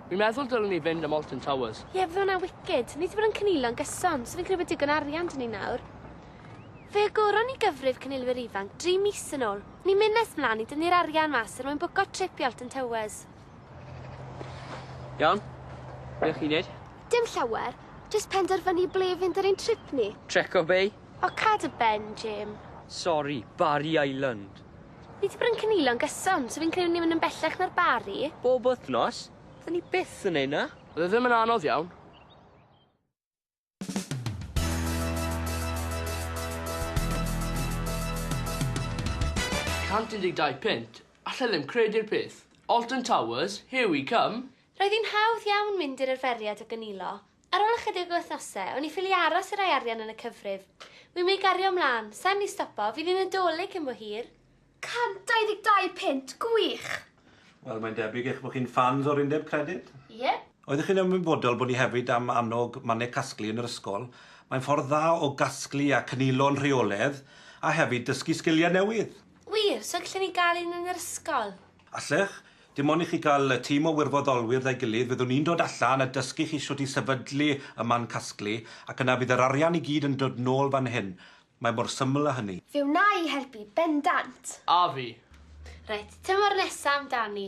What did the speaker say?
Fi'n meddwl dylwn ni fynd am Alton Towers. Ie, fe hwnna wicked. Ni wedi bod yn cynnilo'n gyson, so fi'n credu bod digon arian dyn ni nawr. Fe agoron ni gyfrif cynulwyr ifanc 3 mis yn ôl. Ni'n mynd nes mlaen i dynnu'r arian mas er mwyn bwco trip i Alton Towers. Iawn, beth chi'n neud? Dim llawer, jyst penderfynu ble fynd ar ein trip ni. Treco Bay? O, cad y ben, Jim. Sorry, Barry Island. Ni wedi bod yn cynnilo'n gyson, so fi'n credu ni'n mynd yn bellach na'r Bari. Bob wythnos? Dyn ni byth yn neud na. Oedd e ddim yn anodd iawn. £112. Alla ddim credu'r peth. Alton Towers, here we come. Roedd hi'n hawdd iawn mynd i'r arferiad o gynilo. Ar ôl ychydig o wythnosau, o'n i ffili aros i'r arian yn y cyfrif. Wi'n mynd i gario ymlaen, sa'n ni stopo, fydd hi'n nadolig yn bo hir. £122, gwych! Wel, mae'n debyg eich bod chi'n fans o'r undeb credyd? Ie. Oeddech chi'n ymwybodol bod ni hefyd am annog mannau casglu yn yr ysgol. Mae'n ffordd dda o gasglu a cynilo'n rheoledd, a hefyd dysgu sgiliau newydd. Wir, so gallwn ni gael un yn yr ysgol? Allech, dim ond i chi gael tîm o wirfoddolwyr ddau gilydd, fyddwn ni'n dod allan a dysgu chi sut i sefydlu y man casglu, ac yna bydd yr arian i gyd yn dod nôl fan hyn. Mae mor syml â hynny. Fe wna i helpu bendant. A fi. Reit, tymor nesaf amdani.